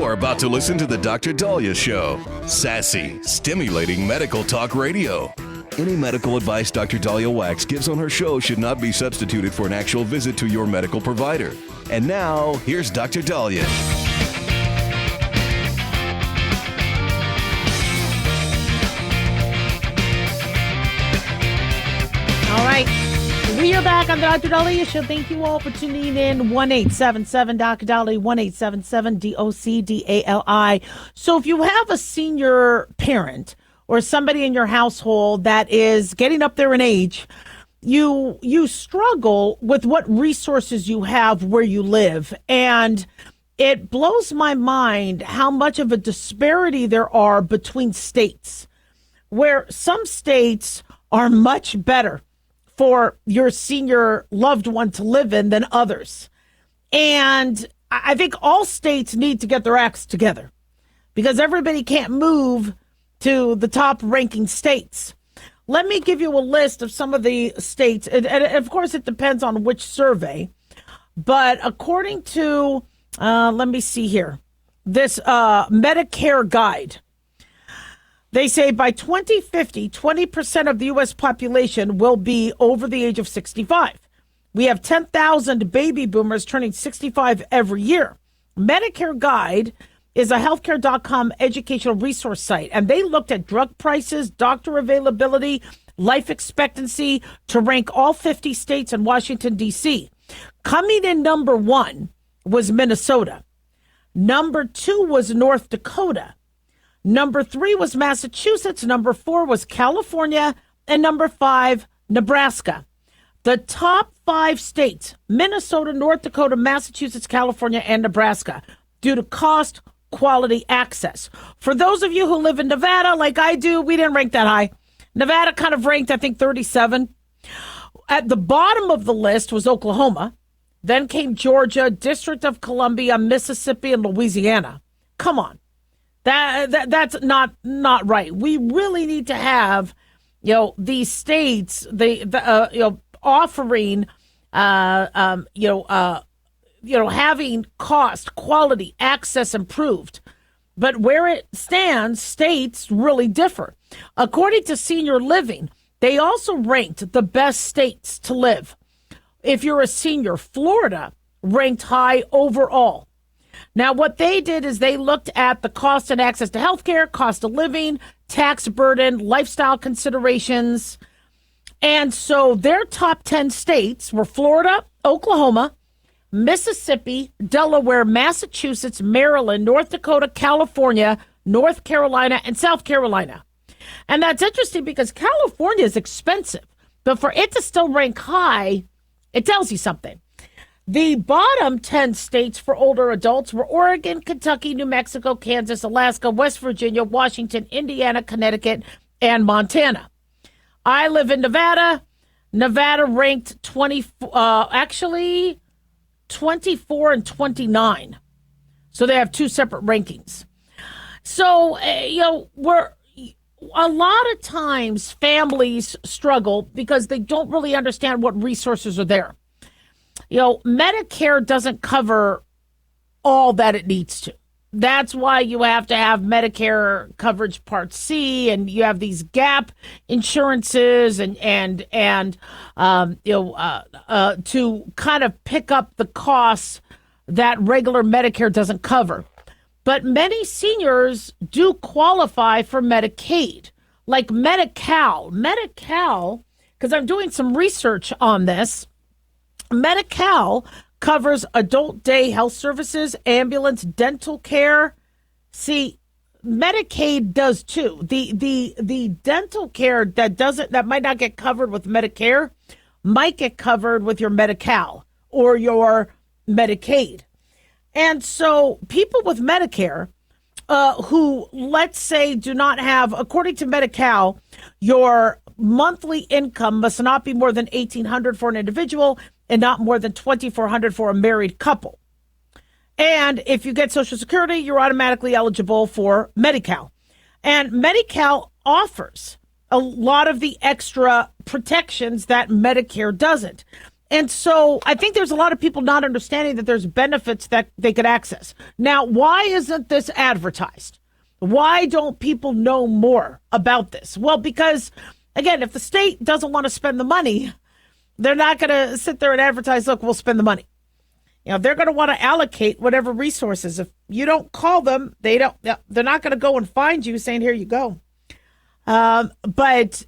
You're about to listen to the Dr. Daliah Show. Sassy, stimulating medical talk radio. Any medical advice Dr. Daliah Wax gives on her show should not be substituted for an actual visit to your medical provider. And now, here's Dr. Daliah. All right. We are back on the Dr. Daliah Show. Thank you all for tuning in. 1-877 Dr. Daliah, 1-877 DOCDALI. So if you have a senior parent or somebody in your household that is getting up there in age, you struggle with what resources you have where you live. And it blows my mind how much of a disparity there are between states, where some states are much better for your senior loved one to live in than others. And I think all states need to get their acts together because everybody can't move to the top ranking states. Let me give you a list of some of the states. And of course, it depends on which survey. But according to, let me see here, this Medicare guide, they say by 2050, 20% of the U.S. population will be over the age of 65. We have 10,000 baby boomers turning 65 every year. Medicare Guide is a healthcare.com educational resource site, and they looked at drug prices, doctor availability, life expectancy to rank all 50 states and Washington, D.C. Coming in number one was Minnesota. Number two was North Dakota. Number three was Massachusetts. Number four was California. And number five, Nebraska. The top five states, Minnesota, North Dakota, Massachusetts, California, and Nebraska, due to cost, quality, access. For those of you who live in Nevada, like I do, we didn't rank that high. Nevada kind of ranked, I think, 37. At the bottom of the list was Oklahoma. Then came Georgia, District of Columbia, Mississippi, and Louisiana. Come on. That's not right. We really need to have, these states, offering, having cost, quality, access improved. But where it stands, states really differ. According to Senior Living, they also ranked the best states to live. If you're a senior, Florida ranked high overall. Now, what they did is they looked at the cost and access to healthcare, cost of living, tax burden, lifestyle considerations. And so their top 10 states were Florida, Oklahoma, Mississippi, Delaware, Massachusetts, Maryland, North Dakota, California, North Carolina, and South Carolina. And that's interesting because California is expensive. But for it to still rank high, it tells you something. The bottom 10 states for older adults were Oregon, Kentucky, New Mexico, Kansas, Alaska, West Virginia, Washington, Indiana, Connecticut, and Montana. I live in Nevada. Nevada ranked 24 and 29. So they have two separate rankings. So, we're a lot of times families struggle because they don't really understand what resources are there. Medicare doesn't cover all that it needs to. That's why you have to have Medicare coverage Part C, and you have these gap insurances and to kind of pick up the costs that regular Medicare doesn't cover. But many seniors do qualify for Medicaid, like Medi-Cal. Medi-Cal, because I'm doing some research on this. Medi-Cal covers adult day health services, ambulance, dental care. See, Medicaid does too. The dental care that might not get covered with Medicare might get covered with your Medi-Cal or your Medicaid. And so people with Medicare who, let's say, do not have, according to Medi-Cal, your monthly income must not be more than $1,800 for an individual and not more than $2,400 for a married couple. And if you get Social Security, you're automatically eligible for Medi-Cal. And Medi-Cal offers a lot of the extra protections that Medicare doesn't. And so I think there's a lot of people not understanding that there's benefits that they could access. Now, why isn't this advertised? Why don't people know more about this? Well, because, again, if the state doesn't want to spend the money, they're not going to sit there and advertise, look, we'll spend the money. They're going to want to allocate whatever resources. If you don't call them, they're not going to go and find you saying, here you go. But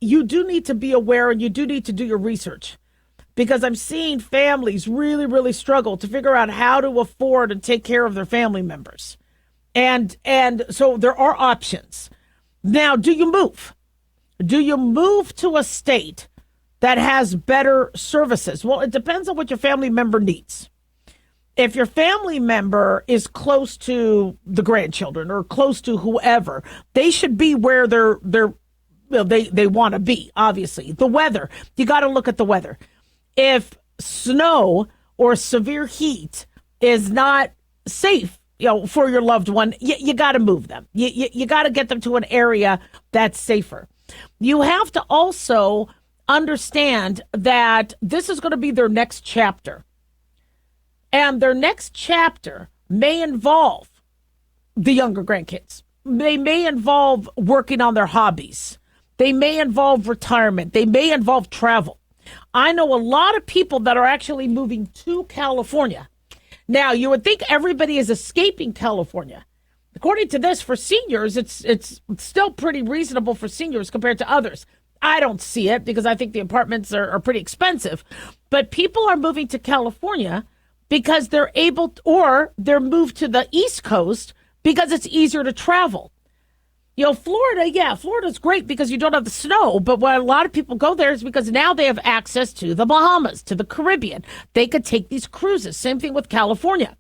you do need to be aware, and you do need to do your research, because I'm seeing families really, really struggle to figure out how to afford and take care of their family members. And so there are options. Now, do you move? Do you move to a state that has better services? Well, it depends on what your family member needs. If your family member is close to the grandchildren or close to whoever, they should be where they want to be, obviously. The weather, you got to look at the weather. If snow or severe heat is not safe, for your loved one, you got to move them. You got to get them to an area that's safer. You have to also understand that this is going to be their next chapter. And their next chapter may involve the younger grandkids. They may involve working on their hobbies. They may involve retirement. They may involve travel. I know a lot of people that are actually moving to California. Now, you would think everybody is escaping California. According to this, for seniors, it's still pretty reasonable for seniors compared to others. I don't see it because I think the apartments are pretty expensive. But people are moving to California because they're able, or they're moved to the East Coast because it's easier to travel. Florida's great because you don't have the snow, but why a lot of people go there is because now they have access to the Bahamas, to the Caribbean. They could take these cruises. Same thing with California.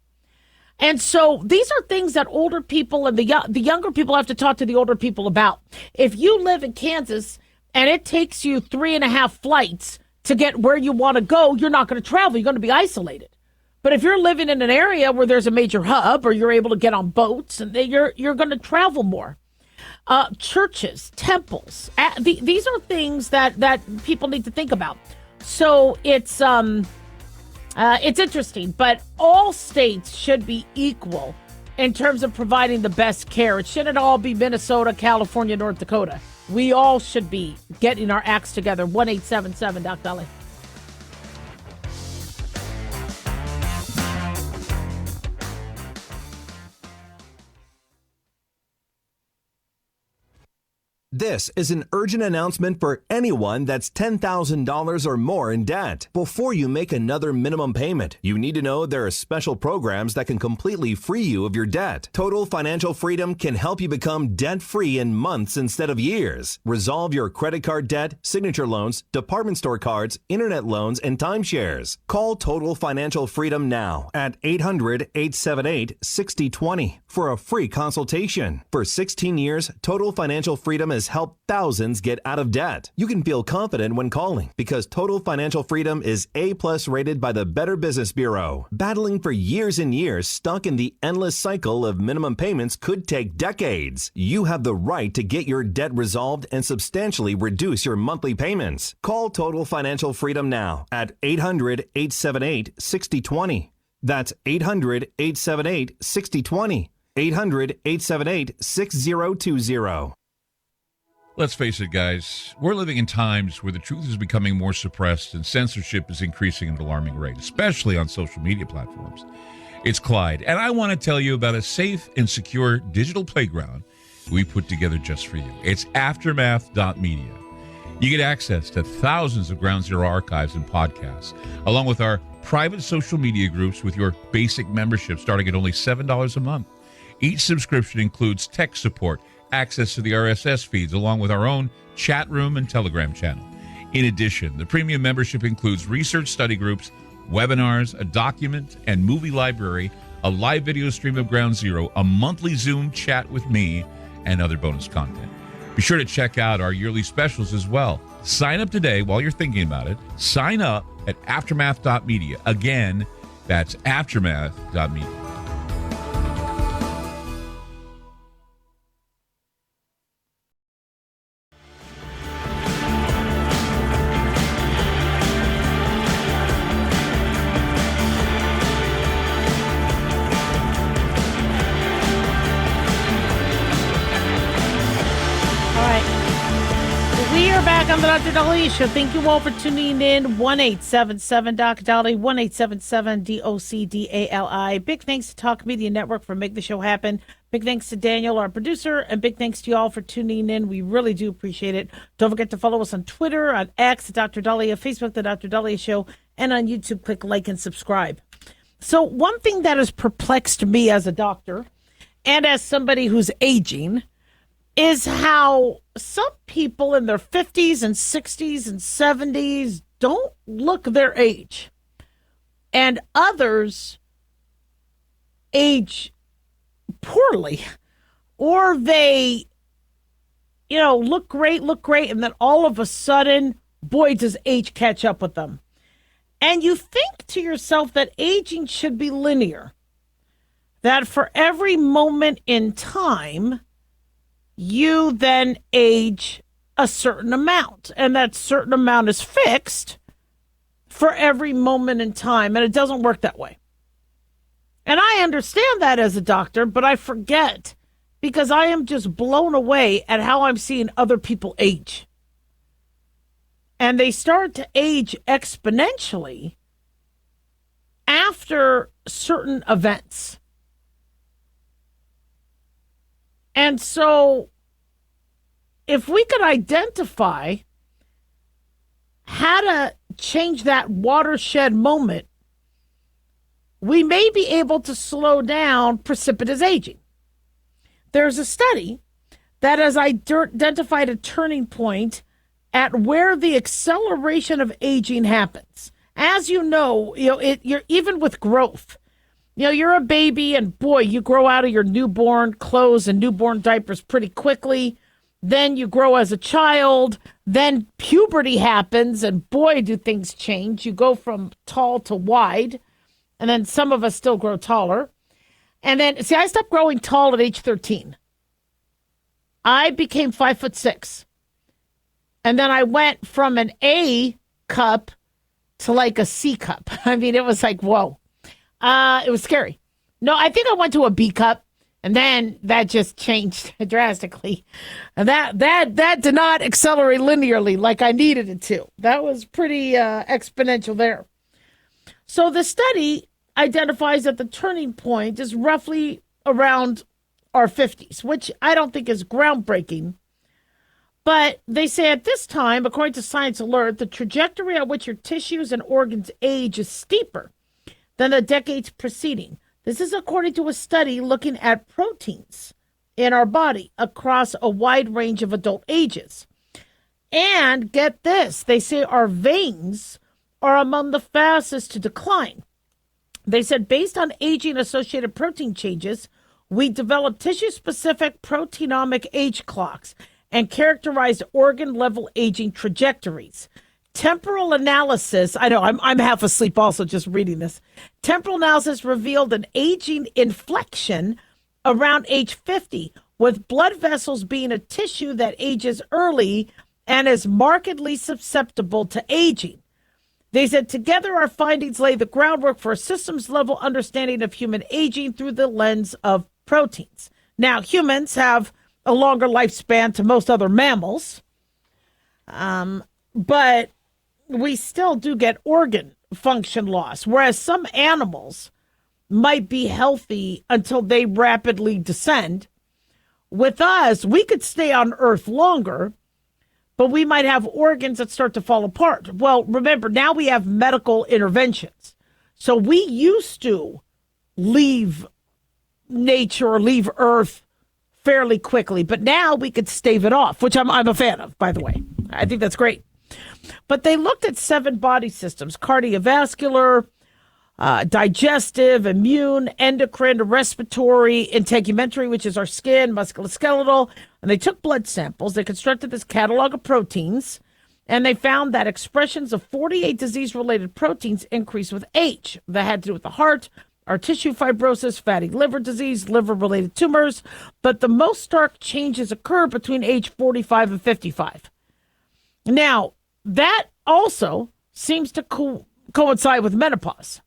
And so these are things that older people and the younger people have to talk to the older people about. If you live in Kansas and it takes you 3.5 flights to get where you want to go, you're not going to travel. You're going to be isolated. But if you're living in an area where there's a major hub or you're able to get on boats, and you're going to travel more. Churches, temples, these are things that people need to think about. So it's interesting, but all states should be equal in terms of providing the best care. It shouldn't all be Minnesota, California, North Dakota. We all should be getting our acts together. 1-877 Doc Daliah. This is an urgent announcement for anyone that's $10,000 or more in debt. Before you make another minimum payment, you need to know there are special programs that can completely free you of your debt. Total Financial Freedom can help you become debt-free in months instead of years. Resolve your credit card debt, signature loans, department store cards, internet loans, and timeshares. Call Total Financial Freedom now at 800-878-6020 for a free consultation. For 16 years, Total Financial Freedom has helped thousands get out of debt. You can feel confident when calling because Total Financial Freedom is A+ rated by the Better Business Bureau. Battling for years and years stuck in the endless cycle of minimum payments could take decades. You have the right to get your debt resolved and substantially reduce your monthly payments. Call Total Financial Freedom now at 800-878-6020. That's 800-878-6020. 800-878-6020. Let's face it, guys, we're living in times where the truth is becoming more suppressed and censorship is increasing at an alarming rate, especially on social media platforms. It's Clyde, and I want to tell you about a safe and secure digital playground we put together just for you. It's aftermath.media. You get access to thousands of Ground Zero archives and podcasts, along with our private social media groups with your basic membership starting at only $7 a month. Each subscription includes tech support, access to the RSS feeds, along with our own chat room and Telegram channel. In addition, the premium membership includes research study groups, webinars, a document and movie library, a live video stream of Ground Zero, a monthly Zoom chat with me, and other bonus content. Be sure to check out our yearly specials as well. Sign up today while you're thinking about it. Sign up at aftermath.media. Again, that's aftermath.media. We are back on the Dr. Daliah Show. Thank you all for tuning in. 1-877 Dr. Daliah, 1-877-DOCDALI. Big thanks to Talk Media Network for making the show happen. Big thanks to Daniel, our producer, and big thanks to you all for tuning in. We really do appreciate it. Don't forget to follow us on Twitter, on X, Dr. Daliah, Facebook, The Dr. Daliah Show, and on YouTube. Click like and subscribe. So one thing that has perplexed me as a doctor and as somebody who's aging is how some people in their 50s and 60s and 70s don't look their age. And others age poorly. Or they, look great. And then all of a sudden, boy, does age catch up with them. And you think to yourself that aging should be linear. That for every moment in time, you then age a certain amount, and that certain amount is fixed for every moment in time, and it doesn't work that way. And I understand that as a doctor, but I forget because I am just blown away at how I'm seeing other people age. And they start to age exponentially after certain events. And so if we could identify how to change that watershed moment, we may be able to slow down precipitous aging. There's a study that has identified a turning point at where the acceleration of aging happens. As you're even with growth. You're a baby and boy, you grow out of your newborn clothes and newborn diapers pretty quickly. Then you grow as a child. Then puberty happens and boy, do things change. You go from tall to wide. And then some of us still grow taller. And then, I stopped growing tall at age 13. I became 5'6". And then I went from an A cup to like a C cup. I mean, it was like, whoa. It was scary. No, I think I went to a B cup, and then that just changed drastically. And that did not accelerate linearly like I needed it to. That was pretty exponential there. So the study identifies that the turning point is roughly around our 50s, which I don't think is groundbreaking. But they say at this time, according to Science Alert, the trajectory at which your tissues and organs age is steeper than the decades preceding. This is according to a study looking at proteins in our body across a wide range of adult ages. And get this, they say our veins are among the fastest to decline. They said based on aging-associated protein changes, we developed tissue-specific proteinomic age clocks and characterized organ-level aging trajectories. Temporal analysis, I know, I'm half asleep also just reading this. Temporal analysis revealed an aging inflection around age 50, with blood vessels being a tissue that ages early and is markedly susceptible to aging. They said, together our findings lay the groundwork for a systems-level understanding of human aging through the lens of proteins. Now, humans have a longer lifespan to most other mammals, but we still do get organ function loss, whereas some animals might be healthy until they rapidly descend. With us, we could stay on Earth longer, but we might have organs that start to fall apart. Well, remember, now we have medical interventions. So we used to leave nature or leave Earth fairly quickly, but now we could stave it off, which I'm a fan of, by the way. I think that's great. But they looked at 7 body systems: cardiovascular, digestive, immune, endocrine, respiratory, integumentary, which is our skin, musculoskeletal. And they took blood samples. They constructed this catalog of proteins, and they found that expressions of 48 disease-related proteins increased with age. That had to do with the heart, our tissue fibrosis, fatty liver disease, liver-related tumors. But the most stark changes occur between age 45 and 55. Now, that also seems to coincide with menopause.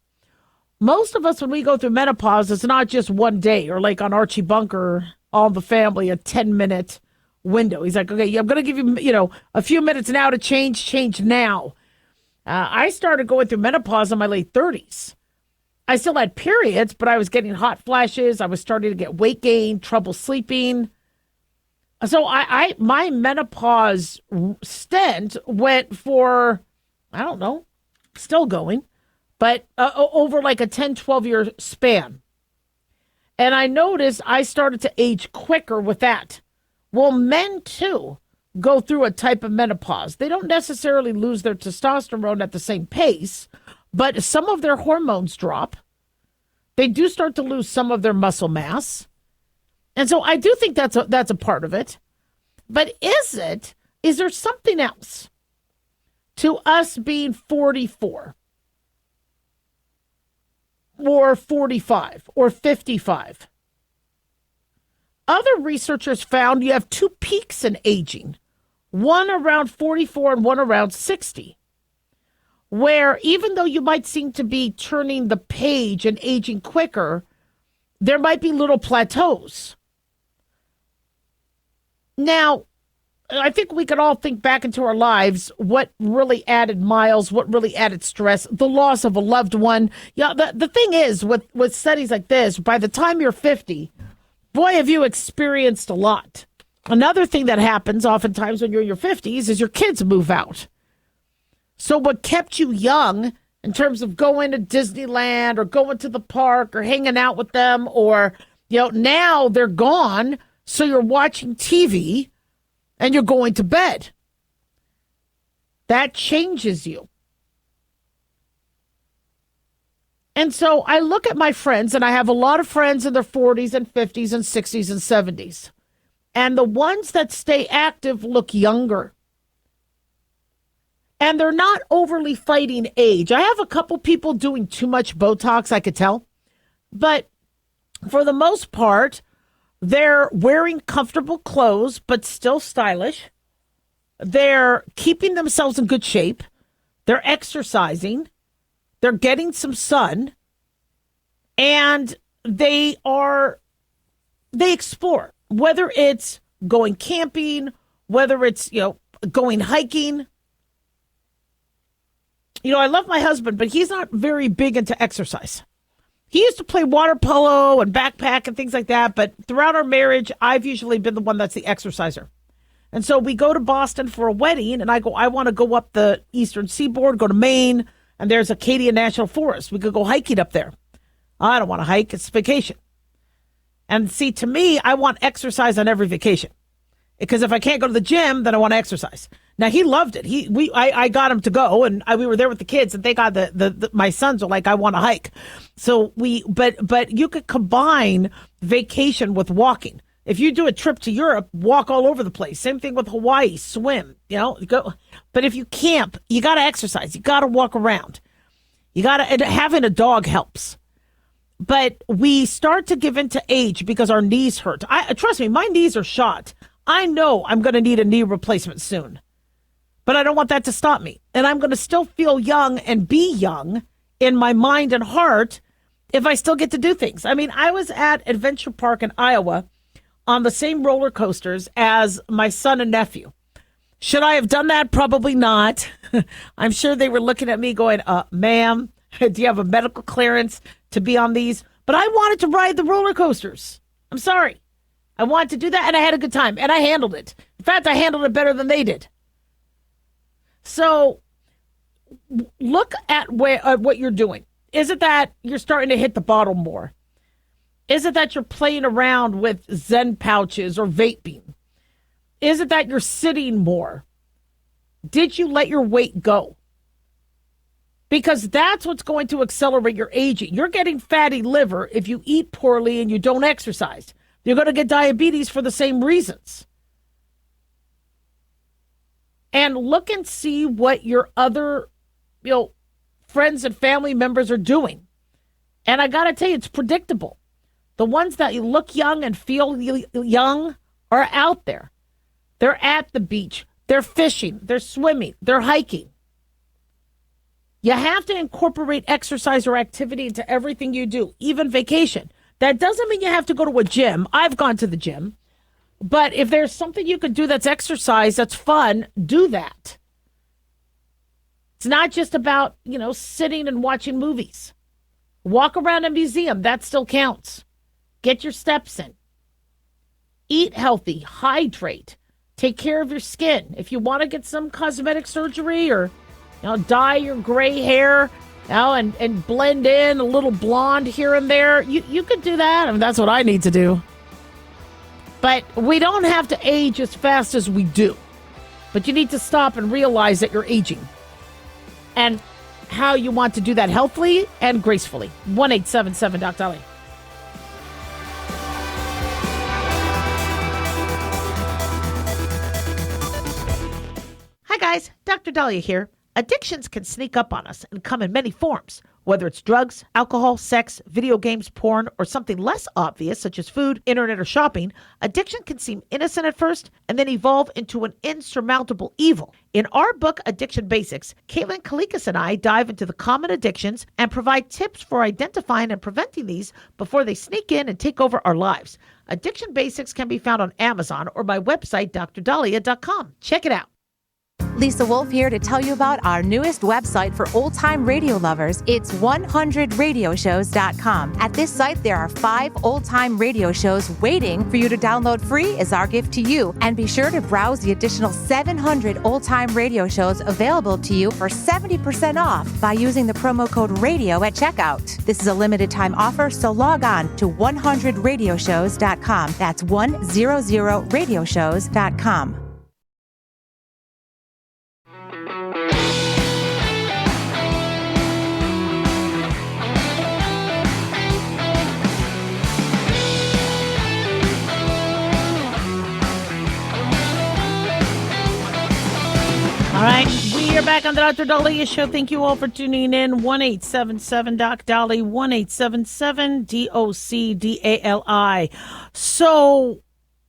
Most of us, when we go through menopause, it's not just one day or like on Archie Bunker, All in the Family, a 10-minute window. He's like, okay, I'm going to give you, a few minutes now to change now. I started going through menopause in my late 30s. I still had periods, but I was getting hot flashes. I was starting to get weight gain, trouble sleeping. So my menopause stint went for, I don't know, still going, but over like a 10, 12-year span. And I noticed I started to age quicker with that. Well, men, too, go through a type of menopause. They don't necessarily lose their testosterone at the same pace, but some of their hormones drop. They do start to lose some of their muscle mass. And so I do think that's a part of it. But is there something else to us being 44 or 45 or 55? Other researchers found you have two peaks in aging, one around 44 and one around 60, where even though you might seem to be turning the page and aging quicker, there might be little plateaus. Now, I think we could all think back into our lives what really added miles, what really added stress, the loss of a loved one. Yeah, the thing is, with studies like this, by the time you're 50, boy, have you experienced a lot. Another thing that happens oftentimes when you're in your 50s is your kids move out. So what kept you young in terms of going to Disneyland or going to the park or hanging out with them, or, now they're gone, so you're watching TV and you're going to bed. That changes you. And so I look at my friends, and I have a lot of friends in their 40s and 50s and 60s and 70s. And the ones that stay active look younger. And they're not overly fighting age. I have a couple people doing too much Botox, I could tell. But for the most part, they're wearing comfortable clothes, but still stylish. They're keeping themselves in good shape. They're exercising. They're getting some sun. And they explore, whether it's going camping, whether it's, going hiking. I love my husband, but he's not very big into exercise. He used to play water polo and backpack and things like that, but throughout our marriage, I've usually been the one that's the exerciser. And so we go to Boston for a wedding, and I want to go up the eastern seaboard, go to Maine, and there's Acadia National Forest. We could go hiking up there. I don't want to hike. It's vacation. And see, to me, I want exercise on every vacation. Because if I can't go to the gym, then I want to exercise. Now, he loved it. I got him to go, and we were there with the kids, and thank God my sons are like, I want to hike. So but you could combine vacation with walking. If you do a trip to Europe, walk all over the place. Same thing with Hawaii, swim, go. But if you camp, you got to exercise. You got to walk around. And having a dog helps. But we start to give into age because our knees hurt. Trust me, my knees are shot. I know I'm going to need a knee replacement soon. But I don't want that to stop me. And I'm going to still feel young and be young in my mind and heart if I still get to do things. I mean, I was at Adventure Park in Iowa on the same roller coasters as my son and nephew. Should I have done that? Probably not. I'm sure they were looking at me going, ma'am, do you have a medical clearance to be on these? But I wanted to ride the roller coasters. I'm sorry. I wanted to do that, and I had a good time, and I handled it. In fact, I handled it better than they did. So look at what you're doing. Is it that you're starting to hit the bottle more? Is it that you're playing around with Zen pouches or vaping? Is it that you're sitting more? Did you let your weight go? Because that's what's going to accelerate your aging. You're getting fatty liver if you eat poorly and you don't exercise. You're going to get diabetes for the same reasons. And look and see what your other, friends and family members are doing. And I got to tell you, it's predictable. The ones that you look young and feel young are out there. They're at the beach. They're fishing. They're swimming. They're hiking. You have to incorporate exercise or activity into everything you do, even vacation. That doesn't mean you have to go to a gym. I've gone to the gym. But if there's something you can do that's exercise, that's fun, do that. It's not just about, sitting and watching movies. Walk around a museum. That still counts. Get your steps in. Eat healthy. Hydrate. Take care of your skin. If you want to get some cosmetic surgery or, dye your gray hair, and blend in a little blonde here and there, you could do that. I mean, that's what I need to do. But we don't have to age as fast as we do. But you need to stop and realize that you're aging. And how you want to do that healthily and gracefully. 1-877 Dr. Daliah. Hi guys, Dr. Daliah here. Addictions can sneak up on us and come in many forms, whether it's drugs, alcohol, sex, video games, porn, or something less obvious such as food, internet, or shopping. Addiction can seem innocent at first and then evolve into an insurmountable evil. In our book, Addiction Basics, Caitlin Kalikas and I dive into the common addictions and provide tips for identifying and preventing these before they sneak in and take over our lives. Addiction Basics can be found on Amazon or my website, drdaliah.com. Check it out. Lisa Wolf here to tell you about our newest website for old-time radio lovers. It's 100radioshows.com. At this site, there are 5 old-time radio shows waiting for you to download free as our gift to you. And be sure to browse the additional 700 old-time radio shows available to you for 70% off by using the promo code RADIO at checkout. This is a limited-time offer, so log on to 100radioshows.com. That's 100radioshows.com. All right, we are back on the Dr. Daliah Show. Thank you all for tuning in. 1-877-DOC-DALI, 1-877-DOC-DALI. So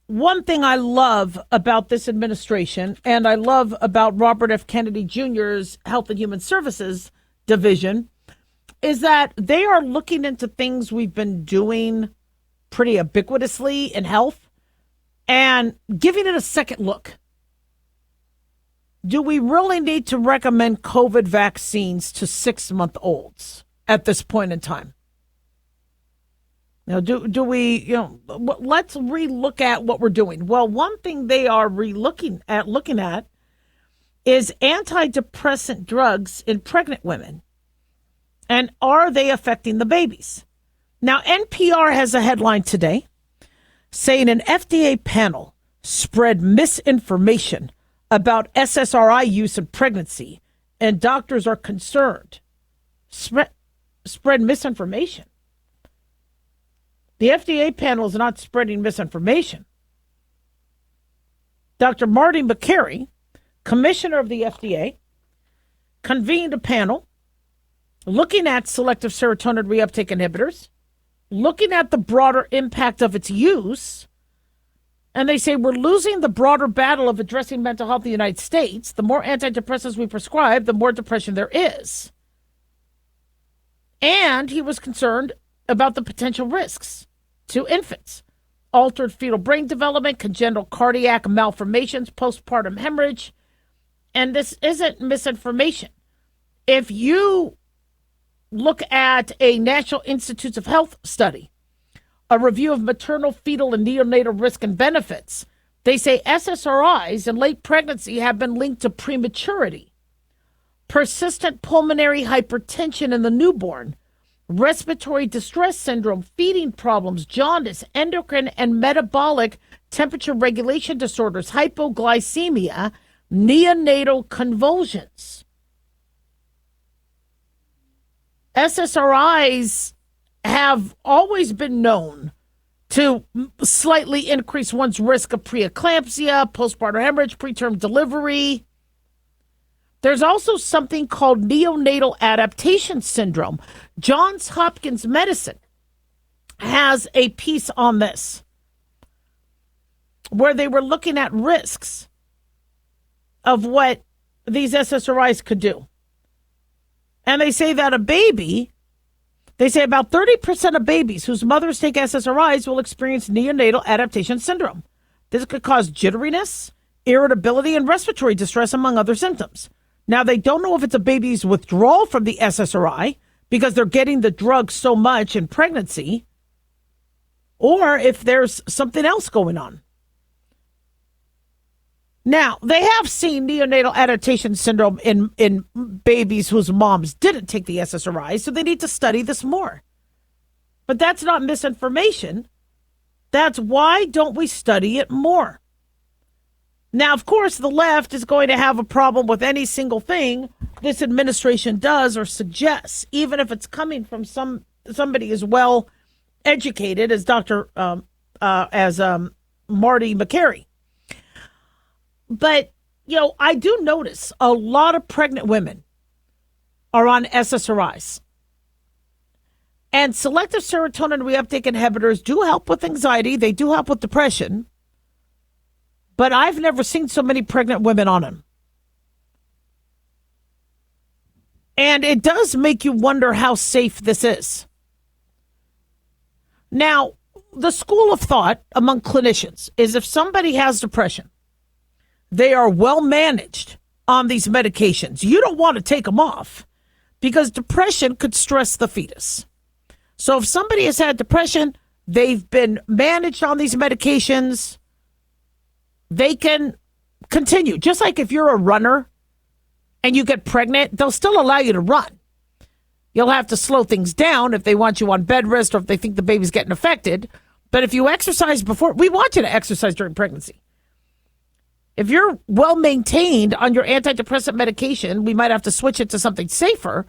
one thing I love about this administration, and I love about Robert F. Kennedy Jr.'s Health and Human Services Division, is that they are looking into things we've been doing pretty ubiquitously in health and giving it a second look. Do we really need to recommend COVID vaccines to 6-month-olds at this point in time? Do we, let's relook at what we're doing. Well, one thing they are looking at is antidepressant drugs in pregnant women. And are they affecting the babies? Now, NPR has a headline today saying an FDA panel spread misinformation about SSRI use in pregnancy, and doctors are concerned. Spread misinformation. The FDA panel is not spreading misinformation. Dr. Marty McCary, commissioner of the FDA, convened a panel looking at selective serotonin reuptake inhibitors, looking at the broader impact of its use. And they say we're losing the broader battle of addressing mental health in the United States. The more antidepressants we prescribe, the more depression there is. And he was concerned about the potential risks to infants. Altered fetal brain development, congenital cardiac malformations, postpartum hemorrhage. And this isn't misinformation. If you look at a National Institutes of Health study, a review of maternal, fetal, and neonatal risk and benefits, they say SSRIs in late pregnancy have been linked to prematurity, persistent pulmonary hypertension in the newborn, respiratory distress syndrome, feeding problems, jaundice, endocrine and metabolic temperature regulation disorders, hypoglycemia, neonatal convulsions. SSRIs have always been known to slightly increase one's risk of preeclampsia, postpartum hemorrhage, preterm delivery. There's also something called neonatal adaptation syndrome. Johns Hopkins Medicine has a piece on this where they were looking at risks of what these SSRIs could do. And they say that they say about 30% of babies whose mothers take SSRIs will experience neonatal adaptation syndrome. This could cause jitteriness, irritability, and respiratory distress, among other symptoms. Now, they don't know if it's a baby's withdrawal from the SSRI because they're getting the drug so much in pregnancy, or if there's something else going on. Now, they have seen neonatal adaptation syndrome in babies whose moms didn't take the SSRI, so they need to study this more. But that's not misinformation. That's why don't we study it more? Now, of course, the left is going to have a problem with any single thing this administration does or suggests, even if it's coming from somebody as well educated as Marty McCary. But, I do notice a lot of pregnant women are on SSRIs. And selective serotonin reuptake inhibitors do help with anxiety. They do help with depression. But I've never seen so many pregnant women on them. And it does make you wonder how safe this is. Now, the school of thought among clinicians is if somebody has depression, they are well managed on these medications. You don't want to take them off because depression could stress the fetus. So if somebody has had depression, they've been managed on these medications, they can continue. Just like if you're a runner and you get pregnant, they'll still allow you to run. You'll have to slow things down if they want you on bed rest or if they think the baby's getting affected. But if you exercise before, we want you to exercise during pregnancy. If you're well maintained on your antidepressant medication, we might have to switch it to something safer,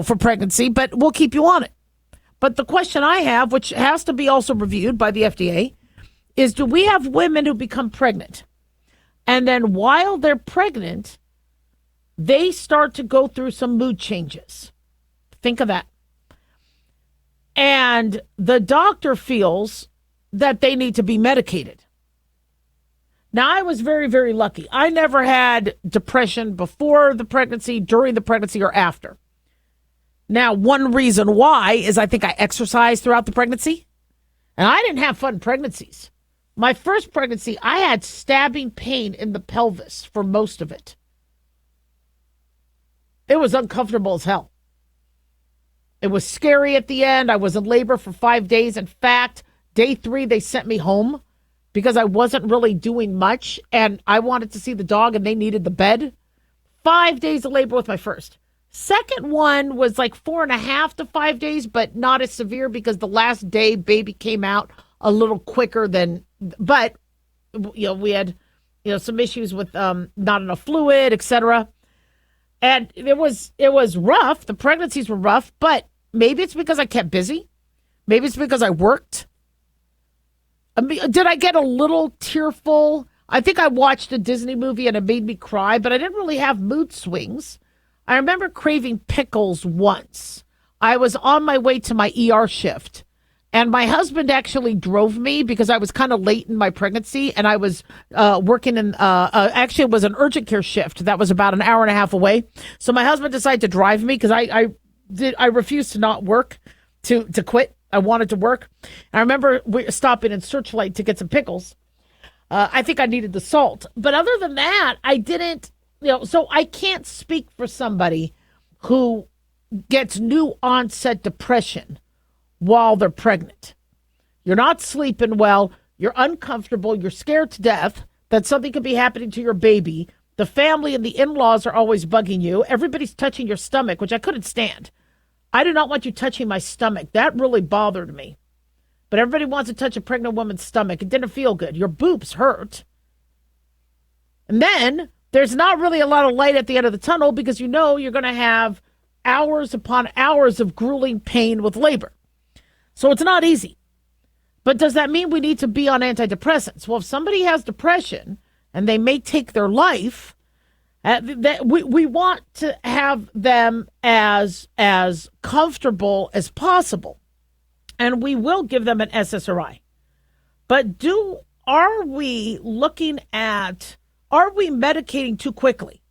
for pregnancy, but we'll keep you on it. But the question I have, which has to be also reviewed by the FDA, is do we have women who become pregnant and then while they're pregnant, they start to go through some mood changes? Think of that. And the doctor feels that they need to be medicated. Now, I was very, very lucky. I never had depression before the pregnancy, during the pregnancy, or after. Now, one reason why is I think I exercised throughout the pregnancy. And I didn't have fun pregnancies. My first pregnancy, I had stabbing pain in the pelvis for most of it. It was uncomfortable as hell. It was scary at the end. I was in labor for 5 days. In fact, day 3, they sent me home because I wasn't really doing much and I wanted to see the dog and they needed the bed. 5 days of labor with my first. Second one was like 4.5 to 5 days, but not as severe because the last day baby came out a little quicker than, but we had, some issues with not enough fluid, etc. And it was rough. The pregnancies were rough, but maybe it's because I kept busy. Maybe it's because I worked. Did I get a little tearful? I think I watched a Disney movie and it made me cry, but I didn't really have mood swings. I remember craving pickles once. I was on my way to my ER shift, and my husband actually drove me because I was kind of late in my pregnancy, and I was working in, actually it was an urgent care shift that was about an hour and a half away. So my husband decided to drive me because I refused to not work, to quit. I wanted to work. I remember stopping in Searchlight to get some pickles. I think I needed the salt. But other than that, I didn't, so I can't speak for somebody who gets new onset depression while they're pregnant. You're not sleeping well. You're uncomfortable. You're scared to death that something could be happening to your baby. The family and the in-laws are always bugging you. Everybody's touching your stomach, which I couldn't stand. I do not want you touching my stomach. That really bothered me. But everybody wants to touch a pregnant woman's stomach. It didn't feel good. Your boobs hurt. And then there's not really a lot of light at the end of the tunnel because you're going to have hours upon hours of grueling pain with labor. So it's not easy. But does that mean we need to be on antidepressants? Well, if somebody has depression and they may take their life, we want to have them as comfortable as possible, and we will give them an SSRI. But are we medicating too quickly?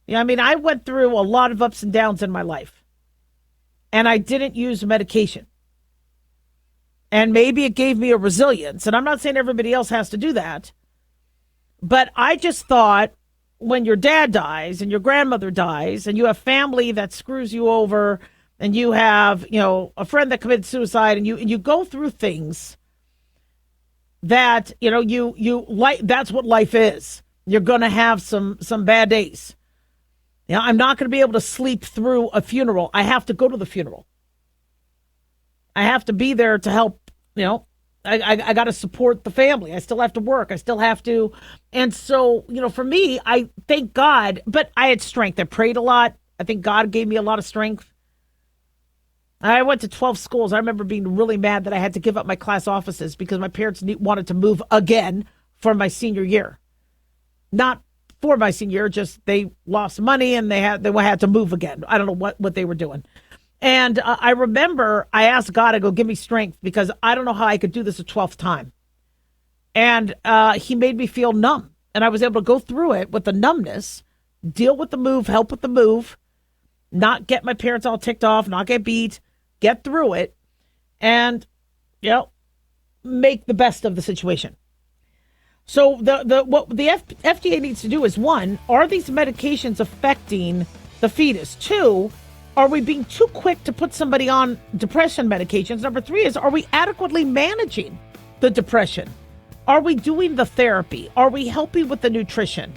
I went through a lot of ups and downs in my life, and I didn't use medication. And maybe it gave me a resilience. And I'm not saying everybody else has to do that. But I just thought when your dad dies and your grandmother dies and you have family that screws you over and you have, a friend that committed suicide and you go through things that, you like, that's what life is. You're going to have some bad days. I'm not going to be able to sleep through a funeral. I have to go to the funeral. I have to be there to help, I got to support the family. I still have to work. I still have to. And so, for me, I thank God, but I had strength. I prayed a lot. I think God gave me a lot of strength. I went to 12 schools. I remember being really mad that I had to give up my class offices because my parents wanted to move again for my senior year. Not for my senior year, just they lost money and they had to move again. I don't know what they were doing. And I remember I asked God to go give me strength because I don't know how I could do this a 12th time. And he made me feel numb. And I was able to go through it with the numbness, deal with the move, help with the move, not get my parents all ticked off, not get beat, get through it, and, make the best of the situation. So what the FDA needs to do is, one, are these medications affecting the fetus? Two, are we being too quick to put somebody on depression medications? Number three is, are we adequately managing the depression? Are we doing the therapy? Are we helping with the nutrition?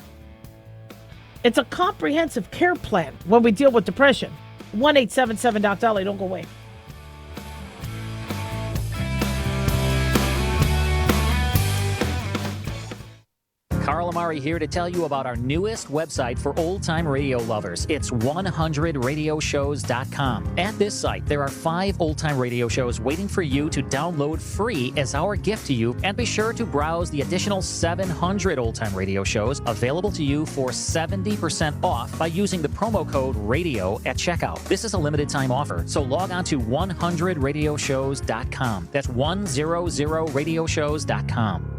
It's a comprehensive care plan when we deal with depression. 1-877-DOC-DOLLY. Don't go away. Carl Amari here to tell you about our newest website for old-time radio lovers. It's 100radioshows.com. At this site, there are 5 old-time radio shows waiting for you to download free as our gift to you, and be sure to browse the additional 700 old-time radio shows available to you for 70% off by using the promo code RADIO at checkout. This is a limited-time offer, so log on to 100radioshows.com. That's 100radioshows.com.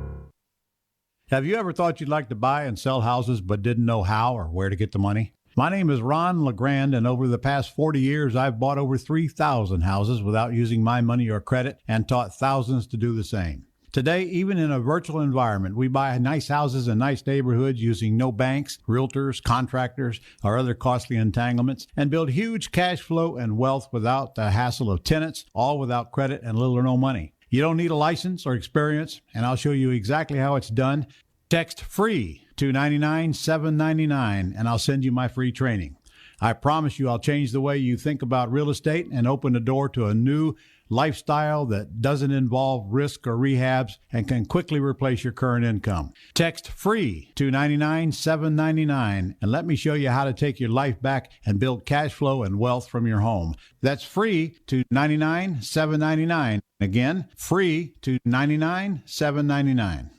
Have you ever thought you'd like to buy and sell houses but didn't know how or where to get the money? My name is Ron LeGrand, and over the past 40 years, I've bought over 3,000 houses without using my money or credit and taught thousands to do the same. Today, even in a virtual environment, we buy nice houses in nice neighborhoods using no banks, realtors, contractors, or other costly entanglements, and build huge cash flow and wealth without the hassle of tenants, all without credit and little or no money. You don't need a license or experience, and I'll show you exactly how it's done. Text FREE to 99799, and I'll send you my free training. I promise you I'll change the way you think about real estate and open the door to a new lifestyle that doesn't involve risk or rehabs and can quickly replace your current income. Text FREE to 99799 and let me show you how to take your life back and build cash flow and wealth from your home. That's FREE to 99799. Again, FREE to 99799.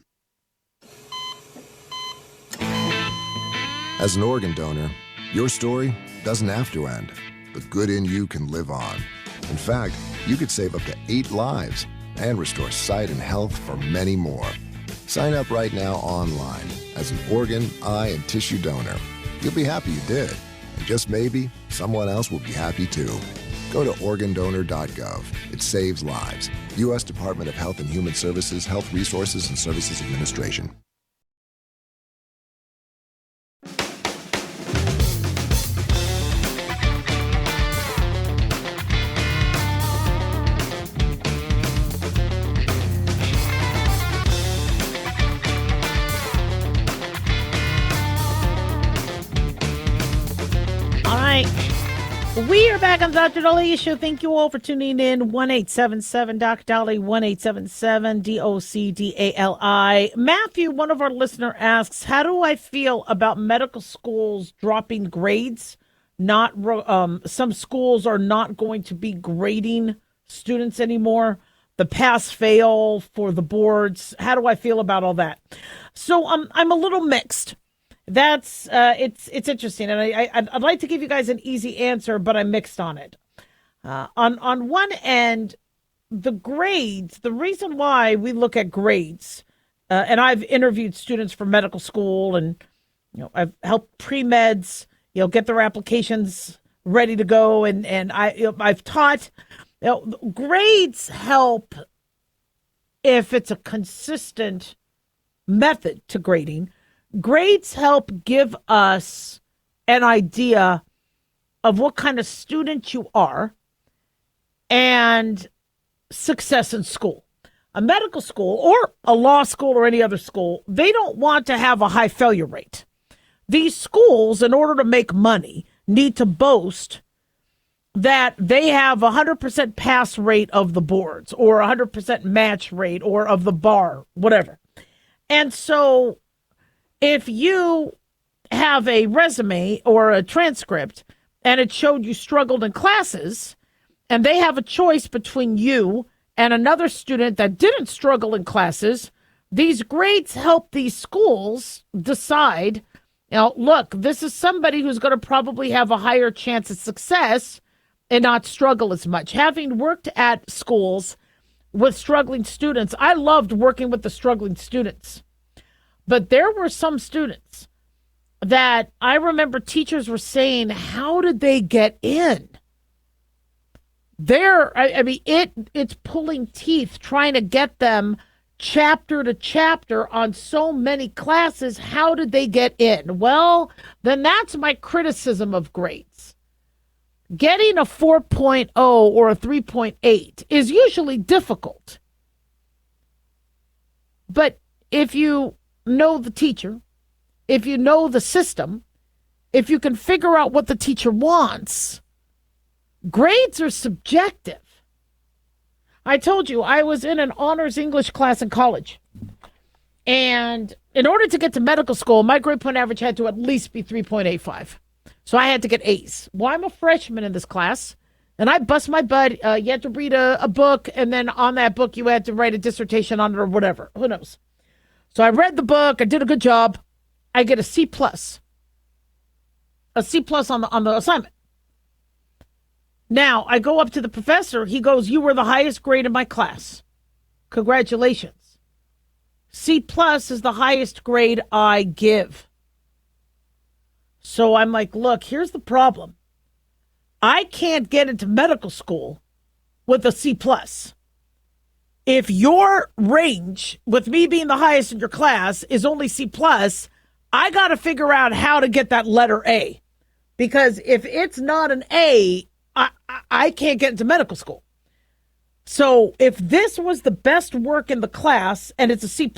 As an organ donor, your story doesn't have to end. The good in you can live on. In fact, you could save up to 8 lives and restore sight and health for many more. Sign up right now online as an organ, eye, and tissue donor. You'll be happy you did. And just maybe, someone else will be happy too. Go to organdonor.gov. It saves lives. U.S. Department of Health and Human Services, Health Resources and Services Administration. We are back on the Dr. Daliah Show. Thank you all for tuning in. 1-877-DOC-DOLLY, 1-877-DOC-DALI. Matthew, one of our listener asks, how do I feel about medical schools dropping grades? Not some schools are not going to be grading students anymore. The pass-fail for the boards. How do I feel about all that? So I'm a little mixed. That's it's interesting, and I'd like to give you guys an easy answer, but I'm mixed on it. On one end, the grades. The reason why we look at grades, and I've interviewed students for medical school, and I've helped pre-meds get their applications ready to go, and I've taught. Grades help if it's a consistent method to grading. Grades help give us an idea of what kind of student you are and success in school. A medical school or a law school or any other school, they don't want to have a high failure rate. These schools, in order to make money, need to boast that they have a 100% pass rate of the boards or 100% match rate or of the bar, whatever. And so if you have a resume or a transcript and it showed you struggled in classes, and they have a choice between you and another student that didn't struggle in classes, these grades help these schools decide, look, this is somebody who's going to probably have a higher chance of success and not struggle as much. Having worked at schools with struggling students, I loved working with the struggling students. But there were some students that I remember teachers were saying, how did they get in? It's pulling teeth trying to get them chapter to chapter on so many classes. How did they get in? Well, then that's my criticism of grades. Getting a 4.0 or a 3.8 is usually difficult. But if you know the teacher, if you know the system, if you can figure out what the teacher wants, grades are subjective. I told you I was in an honors English class in college. And in order to get to medical school, my grade point average had to at least be 3.85. So I had to get A's. Well, I'm a freshman in this class, and I bust my butt. You had to read a book, and then on that book, you had to write a dissertation on it or whatever. Who knows? So I read the book. I did a good job. I get a C+. A C+ on the assignment. Now, I go up to the professor. He goes, you were the highest grade in my class. Congratulations. C+ is the highest grade I give. So I'm like, look, here's the problem. I can't get into medical school with a C+. If your range, with me being the highest in your class, is only C+, I got to figure out how to get that letter A. Because if it's not an A, I can't get into medical school. So if this was the best work in the class and it's a C+,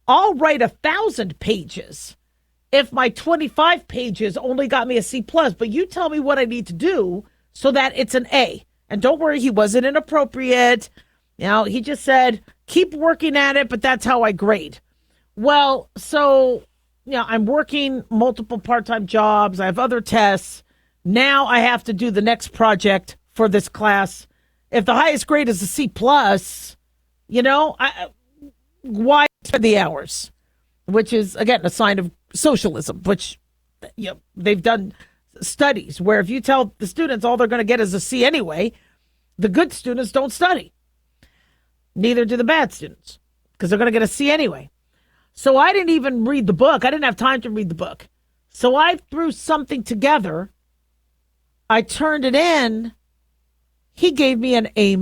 I'll write 1,000 pages if my 25 pages only got me a C+. But you tell me what I need to do so that it's an A. And don't worry, he wasn't inappropriate. He just said, keep working at it, but that's how I grade. Well, so, I'm working multiple part-time jobs. I have other tests. Now I have to do the next project for this class. If the highest grade is a C+, why spend the hours? Which is, again, a sign of socialism, which they've done studies where if you tell the students all they're going to get is a C anyway, the good students don't study. Neither do the bad students because they're going to get a C anyway. So I didn't even read the book. I didn't have time to read the book. So I threw something together. I turned it in. He gave me an A-.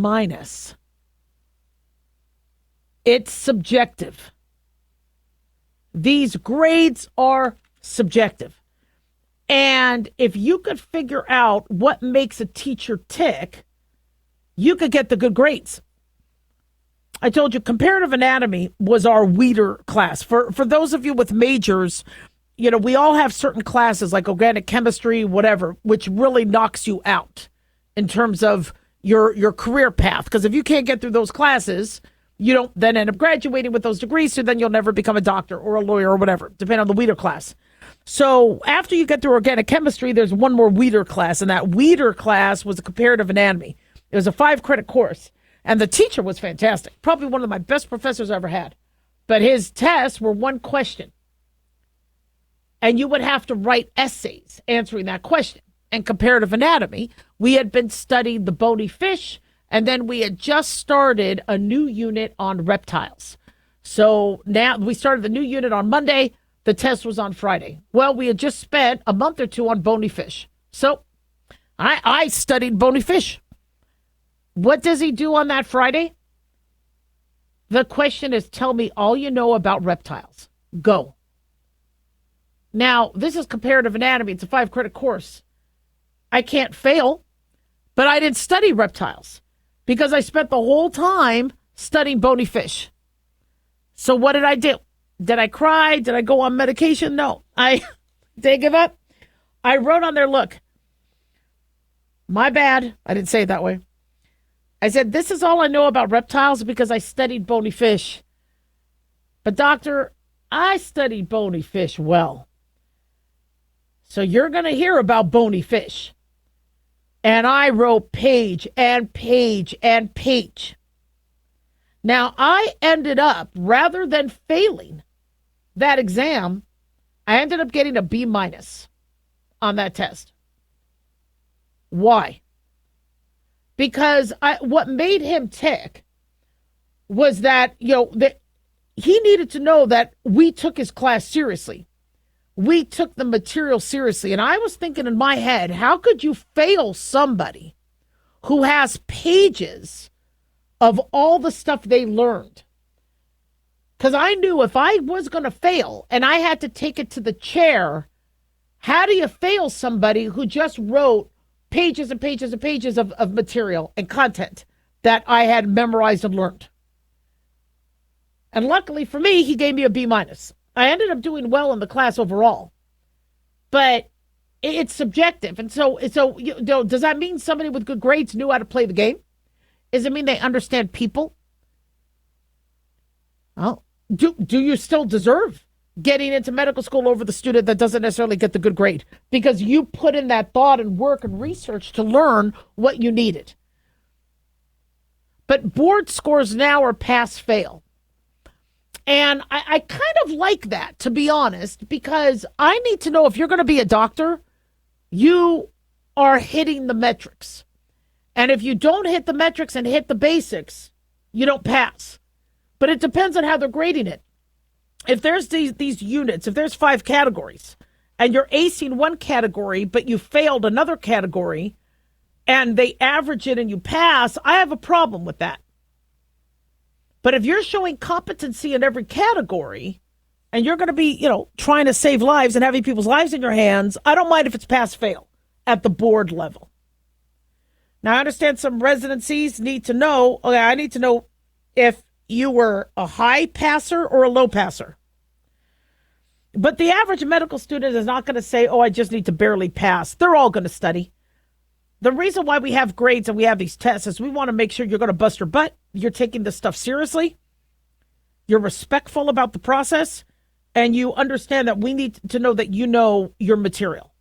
It's subjective. These grades are subjective. And if you could figure out what makes a teacher tick, you could get the good grades. I told you comparative anatomy was our weeder class. For those of you with majors, we all have certain classes like organic chemistry, whatever, which really knocks you out in terms of your career path. Because if you can't get through those classes, you don't then end up graduating with those degrees, so then you'll never become a doctor or a lawyer or whatever, depending on the weeder class. So after you get through organic chemistry, there's one more weeder class, and that weeder class was a comparative anatomy. It was a 5-credit course, and the teacher was fantastic, probably one of my best professors I ever had. But his tests were one question, and you would have to write essays answering that question. And comparative anatomy, we had been studying the bony fish, and then we had just started a new unit on reptiles. So now we started the new unit on Monday. The test was on Friday. Well, we had just spent a month or two on bony fish. So I studied bony fish. What does he do on that Friday? The question is, tell me all you know about reptiles. Go. Now, this is comparative anatomy. It's a 5-credit course. I can't fail, but I didn't study reptiles because I spent the whole time studying bony fish. So what did I do? Did I cry? Did I go on medication? No. Did I give up? I wrote on there, look, my bad. I didn't say it that way. I said, this is all I know about reptiles because I studied bony fish. But doctor, I studied bony fish well. So you're going to hear about bony fish. And I wrote page and page and page. Now, I ended up, rather than failing that exam, I ended up getting a B- on that test. Why? Because what made him tick was that, that he needed to know that we took his class seriously. We took the material seriously. And I was thinking in my head, how could you fail somebody who has pages of all the stuff they learned? Because I knew if I was going to fail and I had to take it to the chair, how do you fail somebody who just wrote pages and pages and pages of material and content that I had memorized and learned? And luckily for me, he gave me a B-. I ended up doing well in the class overall, but it's subjective. And so does that mean somebody with good grades knew how to play the game? Does it mean they understand people? Well, do you still deserve getting into medical school over the student that doesn't necessarily get the good grade because you put in that thought and work and research to learn what you needed? But board scores now are pass-fail. And I kind of like that, to be honest, because I need to know if you're going to be a doctor, you are hitting the metrics. And if you don't hit the metrics and hit the basics, you don't pass. But it depends on how they're grading it. If there's these units, if there's 5 categories, and you're acing one category, but you failed another category, and they average it and you pass, I have a problem with that. But if you're showing competency in every category, and you're going to be, trying to save lives and having people's lives in your hands, I don't mind if it's pass-fail at the board level. Now, I understand some residencies need to know, I need to know if you were a high passer or a low passer. But the average medical student is not going to say, I just need to barely pass. They're all going to study. The reason why we have grades and we have these tests is we want to make sure you're going to bust your butt. You're taking this stuff seriously. You're respectful about the process. And you understand that we need to know that you know your material.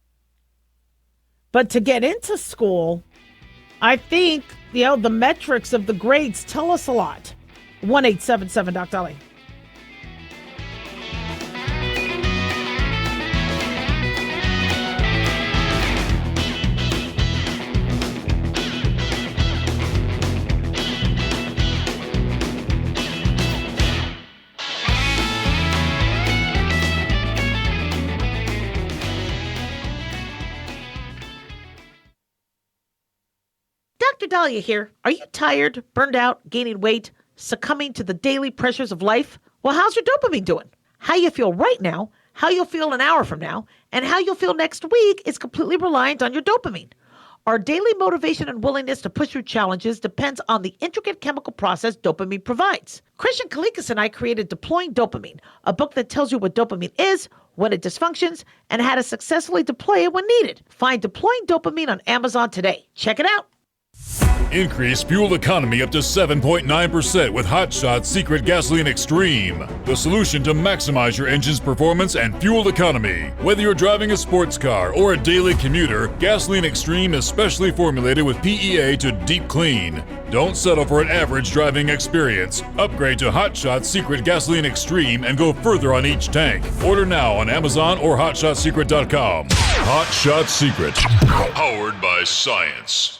But to get into school, I think, the metrics of the grades tell us a lot. 1-877 Doc Daliah. Dr. Daliah here. Are you tired, burned out, gaining weight, succumbing to the daily pressures of life? Well, how's your dopamine doing? How you feel right now, how you'll feel an hour from now, and how you'll feel next week is completely reliant on your dopamine. Our daily motivation and willingness to push through challenges depends on the intricate chemical process dopamine provides. Christian Kalikas and I created Deploying Dopamine, a book that tells you what dopamine is, when it dysfunctions, and how to successfully deploy it when needed. Find Deploying Dopamine on Amazon today. Check it out. Increase fuel economy up to 7.9% with Hot Shot Secret Gasoline Extreme, the solution to maximize your engine's performance and fuel economy. Whether you're driving a sports car or a daily commuter, Gasoline Extreme is specially formulated with PEA to deep clean. Don't settle for an average driving experience. Upgrade to Hot Shot Secret Gasoline Extreme and go further on each tank. Order now on Amazon or HotShotSecret.com. Hot Shot Secret, powered by science.